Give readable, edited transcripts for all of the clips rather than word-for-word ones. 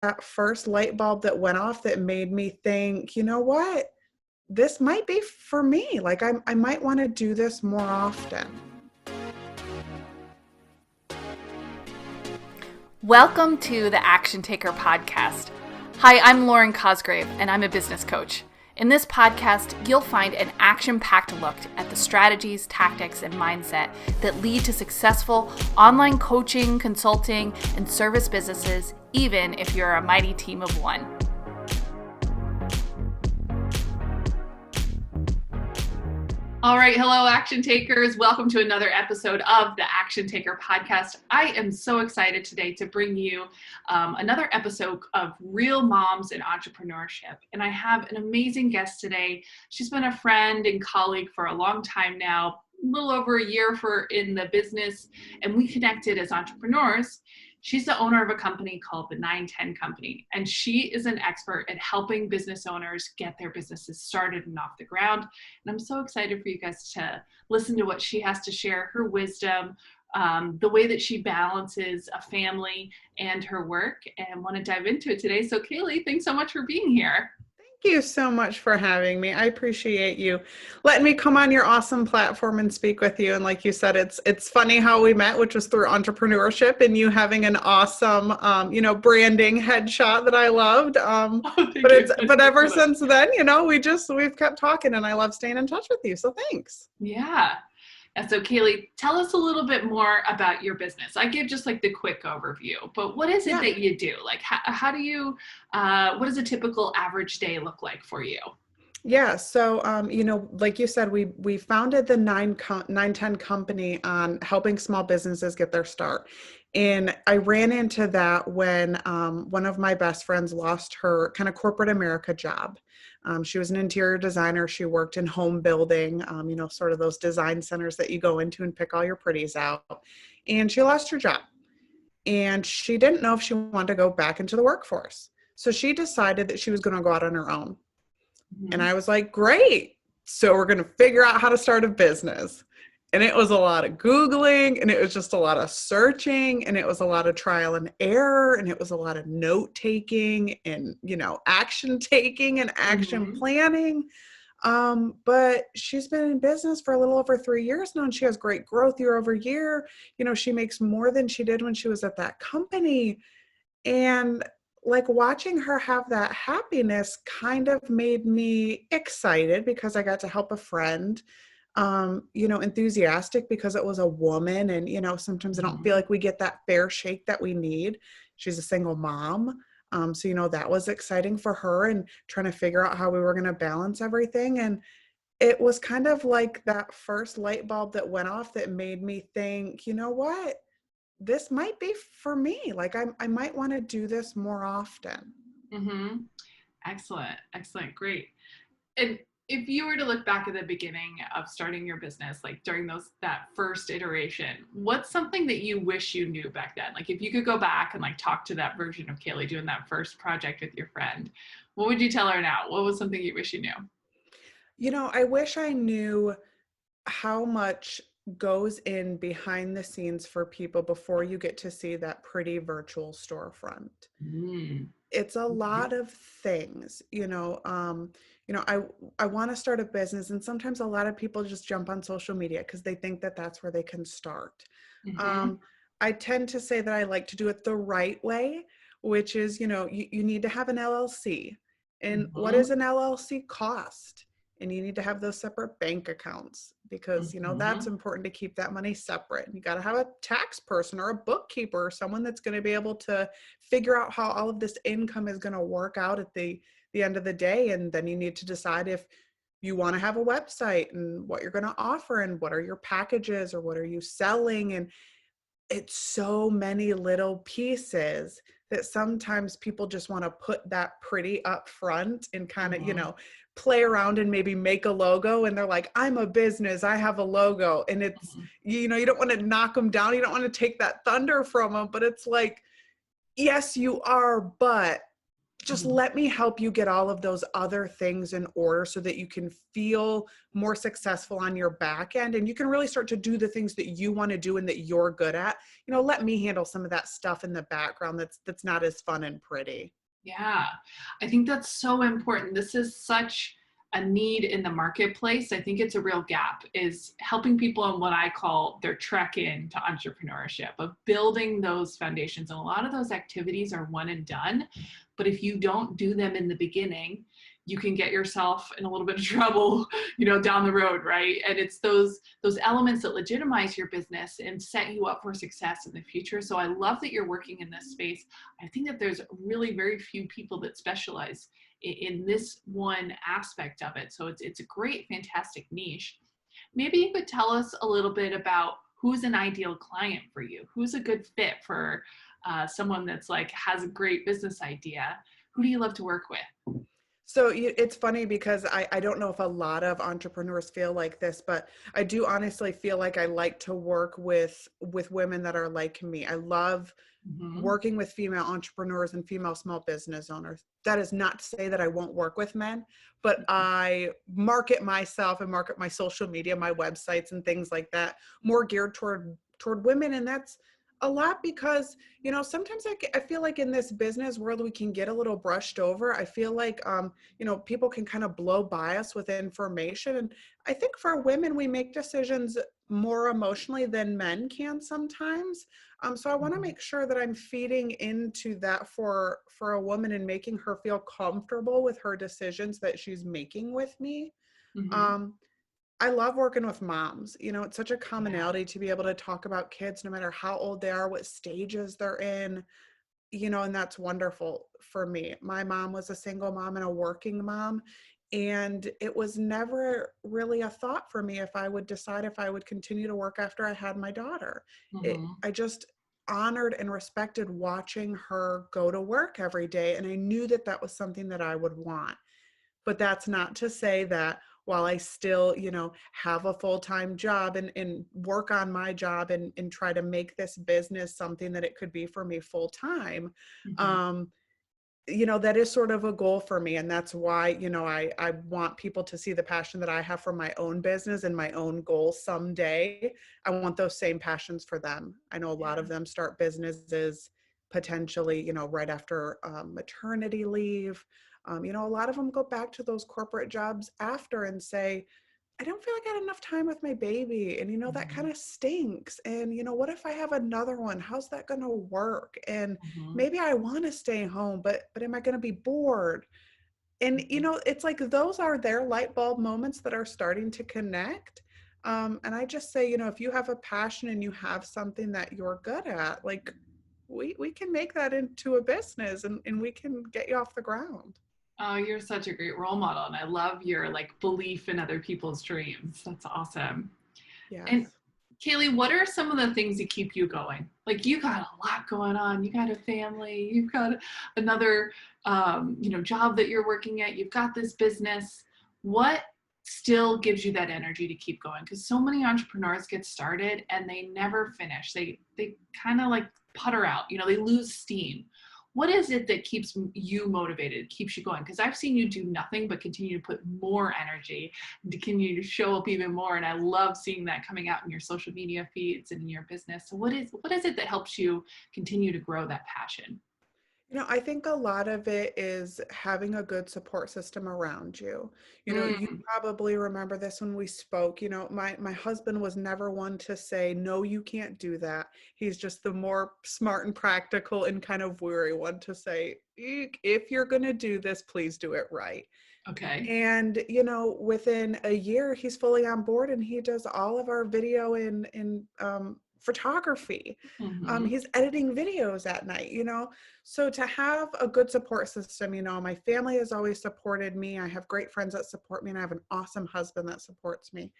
that first light bulb that went off that made me think, you know what? This might be for me. Like I might want to do this more often. Welcome to the Action Taker podcast. Hi, I'm Lauren Cosgrave, and I'm a business coach. In this podcast, you'll find an action-packed look at the strategies, tactics, and mindset that lead to successful online coaching, consulting, and service businesses, even if you're a mighty team of one. All right. Hello, Action Takers. Welcome to another episode of the Action Taker podcast. I am so excited today to bring you another episode of Real Moms in Entrepreneurship. And I have an amazing guest today. She's been a friend and colleague for a long time now, a little over a year in the business, and we connected as entrepreneurs. She's the owner of a company called the 910 Company, and she is an expert at helping business owners get their businesses started and off the ground. And I'm so excited for you guys to listen to what she has to share, her wisdom, the way that she balances a family and her work, and want to dive into it today. So Kaylee, thanks so much for being here. Thank you so much for having me. I appreciate you letting me come on your awesome platform and speak with you. And like you said, it's funny how we met, which was through entrepreneurship, and you having an awesome, branding headshot that I loved. But ever since then, we've kept talking, and I love staying in touch with you. So thanks. Yeah. And so Kaylee, tell us a little bit more about your business. I give just like the quick overview, but what is it that you do? Like, how do you, what does a typical average day look like for you? Yeah. So, like you said, we founded the 910 Company on helping small businesses get their start. And I ran into that when one of my best friends lost her kind of corporate America job. She was an interior designer. She worked in home building, sort of those design centers that you go into and pick all your pretties out. And she lost her job. And she didn't know if she wanted to go back into the workforce. So she decided that she was going to go out on her own. And I was like, great. So we're going to figure out how to start a business. And it was a lot of Googling, and it was just a lot of searching, and it was a lot of trial and error, and it was a lot of note taking and, action taking and action planning. But she's been in business for a little over 3 years now, and she has great growth year over year. She makes more than she did when she was at that company. And like watching her have that happiness kind of made me excited because I got to help a friend, enthusiastic because it was a woman. And, sometimes I don't feel like we get that fair shake that we need. She's a single mom. So, that was exciting for her and trying to figure out how we were going to balance everything. And it was kind of like that first light bulb that went off that made me think, you know what? This might be for me. Like I might want to do this more often. Excellent. Great. And if you were to look back at the beginning of starting your business, like during that first iteration, what's something that you wish you knew back then? Like if you could go back and like talk to that version of Kaylee doing that first project with your friend, what would you tell her now? What was something you wish you knew? I wish I knew how much goes in behind the scenes for people before you get to see that pretty virtual storefront. It's a lot of things, I want to start a business, and sometimes a lot of people just jump on social media because they think that that's where they can start. I tend to say that I like to do it the right way, which is, you need to have an LLC. And what does an LLC cost? And you need to have those separate bank accounts because, that's important to keep that money separate. And you got to have a tax person or a bookkeeper or someone that's going to be able to figure out how all of this income is going to work out at the end of the day. And then you need to decide if you want to have a website and what you're going to offer and what are your packages or what are you selling. And it's so many little pieces that sometimes people just want to put that pretty up front and kind of, play around and maybe make a logo. And they're like, I'm a business, I have a logo. And it's, you don't want to knock them down. You don't want to take that thunder from them, but it's like, yes, you are, but just Mhm. let me help you get all of those other things in order so that you can feel more successful on your back end and you can really start to do the things that you want to do and that you're good at. Let me handle some of that stuff in the background that's not as fun and pretty. Yeah, I think that's so important. This is such a need in the marketplace. I think it's a real gap is helping people on what I call their trek into entrepreneurship, of building those foundations. And a lot of those activities are one and done. But if you don't do them in the beginning, you can get yourself in a little bit of trouble, down the road, right? And it's those elements that legitimize your business and set you up for success in the future. So I love that you're working in this space. I think that there's really very few people that specialize in this one aspect of it. So it's a great, fantastic niche. Maybe you could tell us a little bit about who's an ideal client for you. Who's a good fit for someone that's like has a great business idea? Who do you love to work with? So it's funny because I don't know if a lot of entrepreneurs feel like this, but I do honestly feel like I like to work with women that are like me. I love Mhm. working with female entrepreneurs and female small business owners. That is not to say that I won't work with men, but I market myself and market my social media, my websites and things like that more geared toward women. And that's a lot because, sometimes I feel like in this business world, we can get a little brushed over. I feel like, people can kind of blow by us with information. And I think for women, we make decisions more emotionally than men can sometimes. So I want to Mhm. make sure that I'm feeding into that for a woman and making her feel comfortable with her decisions that she's making with me. Mhm. Um, I love working with moms. It's such a Yeah. commonality to be able to talk about kids no matter how old they are, what stages they're in, and that's wonderful for me. My mom was a single mom and a working mom, and it was never really a thought for me if I would decide if I would continue to work after I had my daughter. Mhm. I just honored and respected watching her go to work every day, and I knew that that was something that I would want. But that's not to say that while I still, have a full-time job and work on my job and try to make this business something that it could be for me full-time, Mhm. um, that is sort of a goal for me. And that's why, I want people to see the passion that I have for my own business and my own goals someday. I want those same passions for them. I know a lot of Yeah. them start businesses potentially, right after maternity leave. A lot of them go back to those corporate jobs after and say, I don't feel like I had enough time with my baby. And, that kind Mhm. of stinks. And, what if I have another one? How's that going to work? And Mhm. maybe I want to stay home, but am I going to be bored? And, Mhm. it's like those are their light bulb moments that are starting to connect. And I just say, if you have a passion and you have something that you're good at, like we can make that into a business and we can get you off the ground. Oh, you're such a great role model, and I love your like belief in other people's dreams. That's awesome. And Yes. Kaylee, what are some of the things that keep you going? Like you got a lot going on. You got a family. You've got another, job that you're working at. You've got this business. What still gives you that energy to keep going? Because so many entrepreneurs get started and they never finish. They kind of like putter out. They lose steam. What is it that keeps you motivated, keeps you going? Because I've seen you do nothing but continue to put more energy to continue to show up even more. And I love seeing that coming out in your social media feeds and in your business. So what is it that helps you continue to grow that passion? I think a lot of it is having a good support system around you. You Mm, probably remember this when we spoke. My husband was never one to say, no, you can't do that. He's just the more smart and practical and kind of weary one to say, if you're going to do this, please do it right." okay. And, within a year, he's fully on board and he does all of our video and photography. Hmm. He's editing videos at night, So to have a good support system, my family has always supported me. I have great friends that support me and I have an awesome husband that supports me.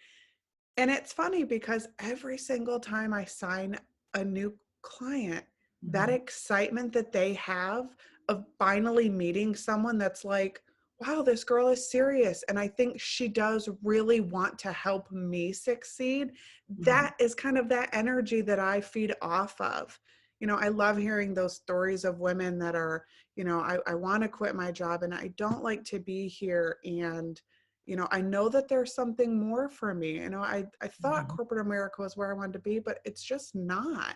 And it's funny because every single time I sign a new client, that Hmm. excitement that they have of finally meeting someone that's like, wow, this girl is serious. And I think she does really want to help me succeed. Hmm. That is kind of that energy that I feed off of. I love hearing those stories of women that are, I want to quit my job and I don't like to be here. And, I know that there's something more for me. I thought Mhm. corporate America was where I wanted to be, but it's just not.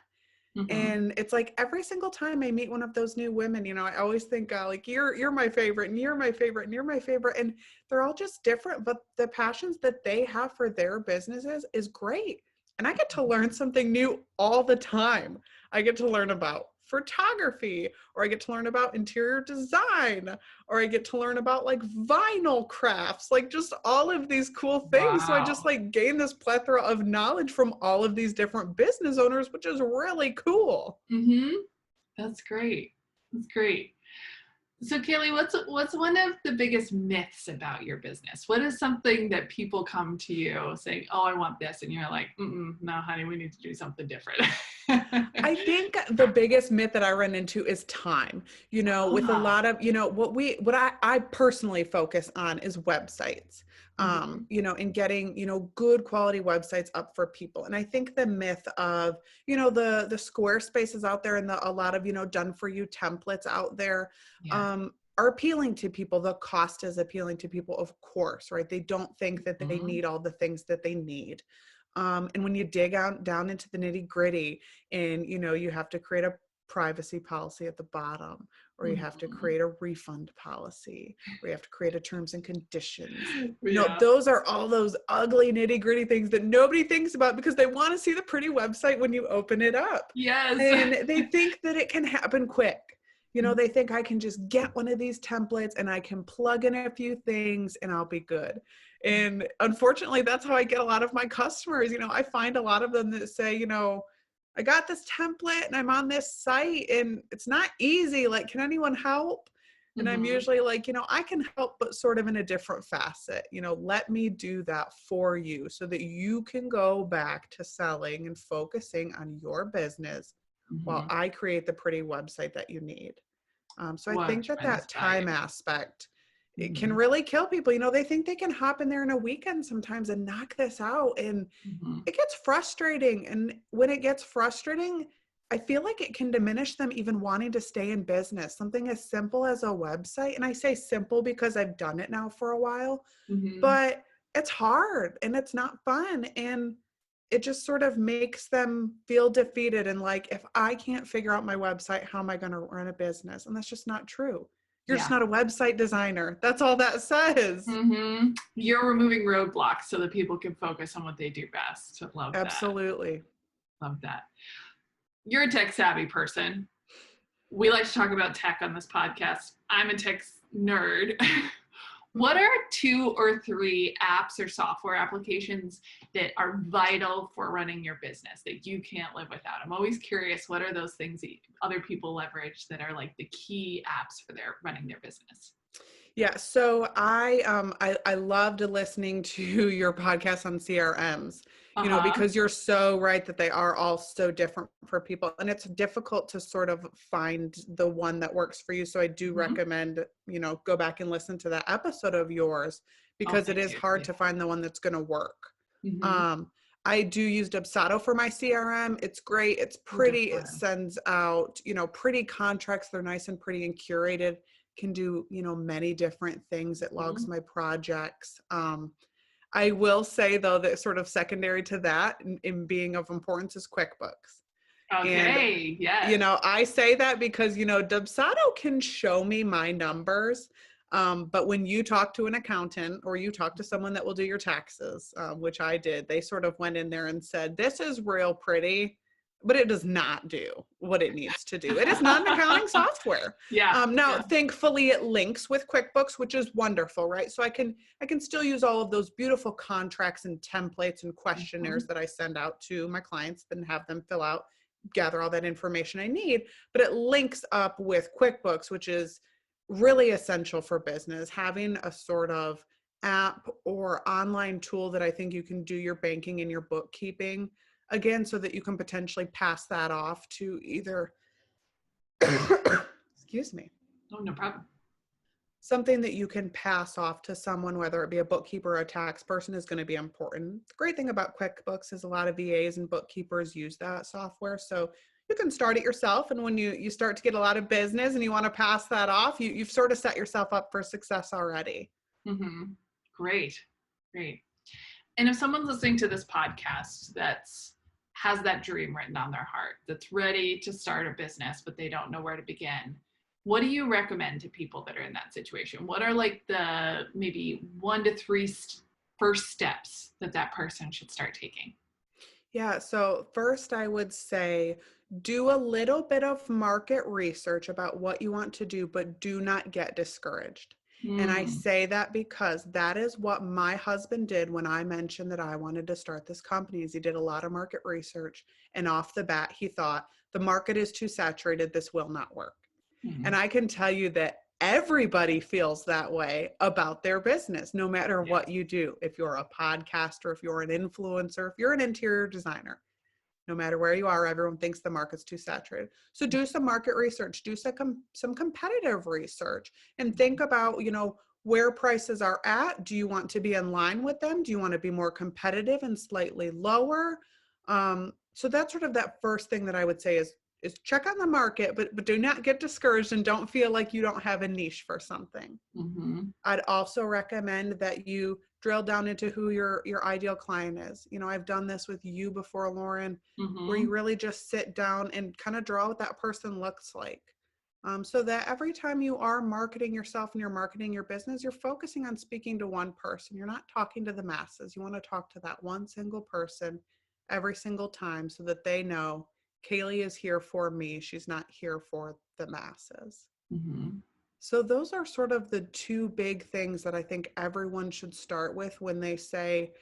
Mhm. And it's like every single time I meet one of those new women, I always think like you're my favorite and you're my favorite and you're my favorite. And they're all just different, but the passions that they have for their businesses is great. And I get to learn something new all the time. I get to learn about photography, or I get to learn about interior design, or I get to learn about like vinyl crafts, like just all of these cool things. So I just Wow. like gain this plethora of knowledge from all of these different business owners, which is really cool. Mhm. That's great. That's great. So Kaylee, what's one of the biggest myths about your business? What is something that people come to you saying, "Oh, I want this," and you're like, "No, honey, we need to do something different." I think the biggest myth that I run into is time. With a Ah, lot of, what I personally focus on is websites, mhm. and getting, good quality websites up for people. And I think the myth of, the Squarespaces out there and a lot of, done for you templates out there, Yes. are appealing to people. The cost is appealing to people, of course, right? They don't think that they Mhm. need all the things that they need. And when you dig out down into the nitty gritty, and you have to create a privacy policy at the bottom, or you have to Mhm. create a refund policy, or you have to create a terms and conditions. Yeah. Those are all those ugly nitty gritty things that nobody thinks about because they want to see the pretty website when you open it up. Yes. And they think that it can happen quick. They think I can just get one of these templates and I can plug in a few things and I'll be good. And unfortunately, that's how I get a lot of my customers. I find a lot of them that say, I got this template and I'm on this site and it's not easy. Like, can anyone help? And I'm Mhm. usually like, I can help, but sort of in a different facet. Let me do that for you so that you can go back to selling and focusing on your business while Mhm. I create the pretty website that you need. So I What think tremendous that time value. aspect, it can Mhm. really kill people. They think they can hop in there in a weekend sometimes and knock this out. And Mhm. it gets frustrating. And when it gets frustrating, I feel like it can diminish them even wanting to stay in business. Something as simple as a website. And I say simple because I've done it now for a while, Mhm. but it's hard and it's not fun. And it just sort of makes them feel defeated and like, if I can't figure out my website, how am I going to run a business? And that's just not true. You're just Yeah. not a website designer. That's all that says. You're removing roadblocks so that people can focus on what they do best. Love that. Absolutely. Love that. You're a tech savvy person. We like to talk about tech on this podcast. I'm a tech nerd. What are 2 or 3 apps or software applications that are vital for running your business that you can't live without? I'm always curious, what are those things that other people leverage that are like the key apps for their running their business? Yeah, so I loved listening to your podcast on CRMs, Uh-huh. because you're so right that they are all so different for people, and it's difficult to sort of find the one that works for you. So I do Mm-hmm. recommend, go back and listen to that episode of yours Oh, because it thank is you. hard Yeah. to find the one that's going to work. Mm-hmm. Um, I do use Dubsado for my CRM. It's great. It's Oh, that's pretty. It fun. sends out, pretty contracts. They're nice and pretty and curated. Can do, many different things. It logs Mm-hmm. my projects. I will say though that sort of secondary to that in being of importance is QuickBooks. And, Okay. Yes. I say that because, Dubsado can show me my numbers. But when you talk to an accountant or you talk to someone that will do your taxes, which I did, they sort of went in there and said, this is real pretty, but it does not do what it needs to do. It is not an accounting software. Yeah. Now, Yeah. thankfully, it links with QuickBooks, which is wonderful, right? So I can still use all of those beautiful contracts and templates and Mm-hmm. questionnaires that I send out to my clients and have them fill out, gather all that information I need. But it links up with QuickBooks, which is really essential for business. Having a sort of app or online tool that I think you can do your banking and your bookkeeping again, so that you can potentially pass that off to either excuse me, Oh, no problem. something that you can pass off to someone, whether it be a bookkeeper or a tax person, is going to be important. The great thing about QuickBooks is a lot of VAs and bookkeepers use that software. So you can start it yourself. And when you start to get a lot of business and you want to pass that off, you've sort of set yourself up for success already. Mm-hmm. Great. Great. And if someone's listening to this podcast that's has that dream written on their heart, that's ready to start a business, but they don't know where to begin, what do you recommend to people that are in that situation? What are like the maybe 1 to 3 first steps that that person should start taking? Yeah, so first I would say do a little bit of market research about what you want to do, but do not get discouraged. And I Mm, say that because that is what my husband did when I mentioned that I wanted to start this company. Is he did a lot of market research, and off the bat he thought the market is too saturated, this will not work. And mm, I can tell you that everybody feels that way about their business, no matter what yes. you do. If you're a podcaster, if you're an influencer, if you're an interior designer, no matter where you are, everyone thinks the market's too saturated. So do some market research, do some competitive research, and think about, where prices are at. Do you want to be in line with them? Do you want to be more competitive and slightly lower? So that's sort of that first thing that I would say is check on the market, but do not get discouraged and don't feel like you don't have a niche for something. Mm-hmm. I'd also recommend that you drill down into who your ideal client is. I've done this with you before, Lauren, where Mm-hmm. you really just sit down and kind of draw what that person looks like. So that every time you are marketing yourself and you're marketing your business, you're focusing on speaking to one person. You're not talking to the masses. You want to talk to that one single person every single time so that they know Kaylee is here for me. She's not here for the masses. Mm-hmm. So those are sort of the two big things that I think everyone should start with when they say,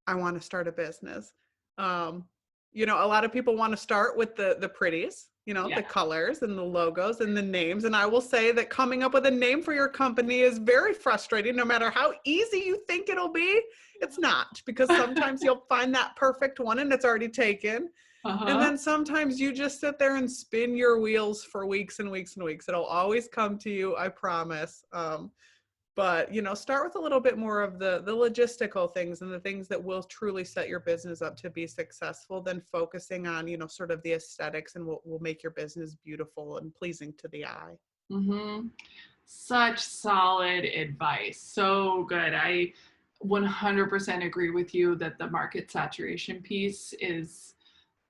I want to start a business. Um, a lot of people want to start with the pretties, Yeah. the colors and the logos and the names. And I will say that coming up with a name for your company is very frustrating. No matter how easy you think it'll be, it's not, because sometimes you'll find that perfect one and it's already taken. And Uh-huh. then sometimes you just sit there and spin your wheels for weeks and weeks and weeks. It'll always come to you, I promise. But start with a little bit more of the logistical things and the things that will truly set your business up to be successful, than focusing on sort of the aesthetics and what will make your business beautiful and pleasing to the eye. Mm-hmm. Such solid advice. So good. I 100% agree with you that the market saturation piece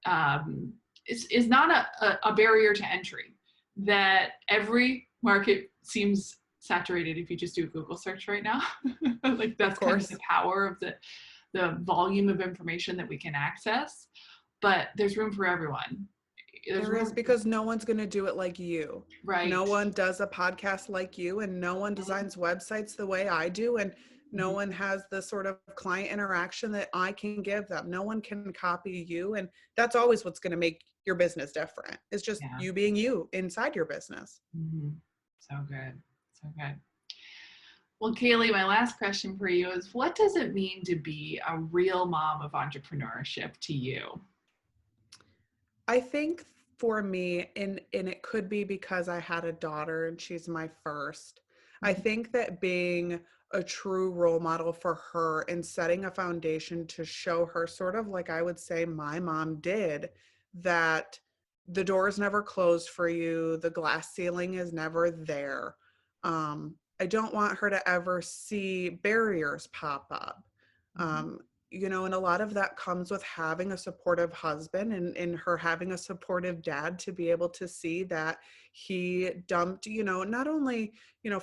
um, is not a barrier to entry. That every market seems saturated if you just do a Google search right now. Like Of that's kind of the course, power of the volume of information that we can access. But there's room for everyone. There's there is, room, because no one's going to do it like you. No right? one does a podcast like you, and no one designs websites the way I do, and no Mm-hmm. one has the sort of client interaction that I can give them. No one can copy you, and that's always what's going to make your business different. It's just Yeah. you being you inside your business. Mm-hmm. So good. So good. Well, Kaylee, my last question for you is what does it mean to be a real mom of entrepreneurship to you? I think for me, and it could be because I had a daughter and she's my first. I Mhm. think that being a true role model for her and setting a foundation to show her, sort of like I would say my mom did, that the door is never closed for you, the glass ceiling is never there. I don't want her to ever see barriers pop up. Mhm. Um, and a lot of that comes with having a supportive husband, and her having a supportive dad, to be able to see that he dumped, not only,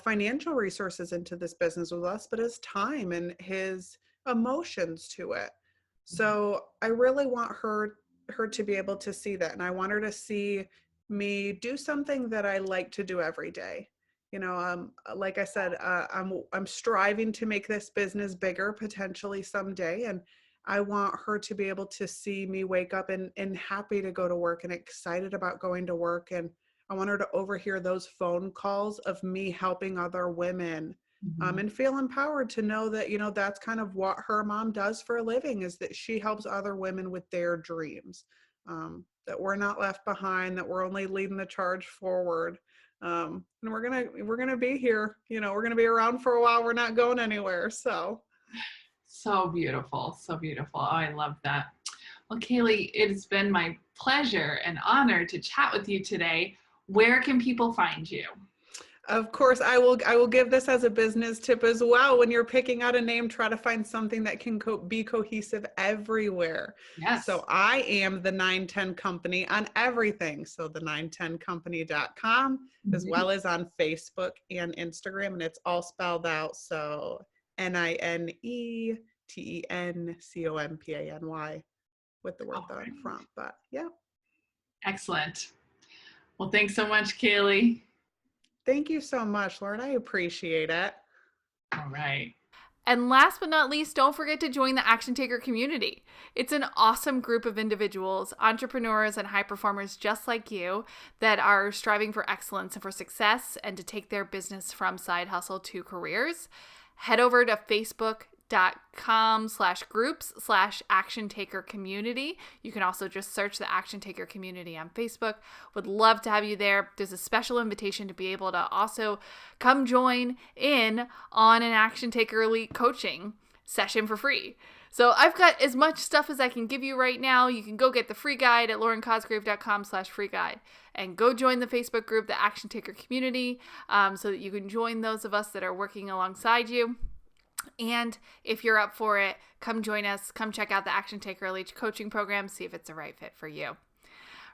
financial resources into this business with us, but his time and his emotions to it. So I really want her to be able to see that. And I want her to see me do something that I like to do every day. Like I said, I'm striving to make this business bigger potentially someday, and I want her to be able to see me wake up and happy to go to work and excited about going to work. And I want her to overhear those phone calls of me helping other women, Mhm. and feel empowered to know that that's kind of what her mom does for a living, is that she helps other women with their dreams. That we're not left behind, that we're only leading the charge forward. And we're gonna be here. We're gonna be around for a while. We're not going anywhere. So So beautiful. So beautiful. Oh, I love that. Well, Kaylee, it has been my pleasure and honor to chat with you today. Where can people find you? Of course, I will give this as a business tip as well. When you're picking out a name, try to find something that can be cohesive everywhere. Yes. So I am the 910 Company on everything. So the 910company.com, as Mhm. well as on Facebook and Instagram, and it's all spelled out. So NINETENCOMPANY with the word All the right. front. But yeah, Excellent. Well, thanks so much, Kaylee. thank you so much, Lauren. I appreciate it. All right. And last but not least, don't forget to join the Action Taker community. It's an awesome group of individuals, entrepreneurs, and high performers just like you that are striving for excellence and for success and to take their business from side hustle to careers. Head over to facebook.com/groups/Action Taker community. You can also just search the Action Taker community on Facebook. Would love to have you there. There's a special invitation to be able to also come join in on an Action Taker Elite coaching session for free. So I've got as much stuff as I can give you right now. You can go get the free guide at laurencosgrave.com/free guide and go join the Facebook group, the Action Taker community, so that you can join those of us that are working alongside you. And if you're up for it, come join us. Come check out the Action Taker Elite coaching program. See if it's the right fit for you.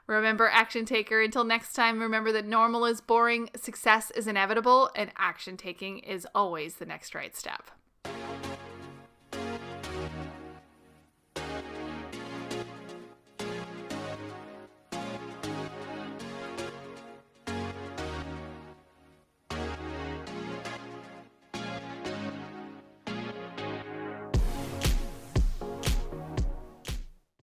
Remember, Action Taker, until next time, remember that normal is boring, success is inevitable, and action taking is always the next right step.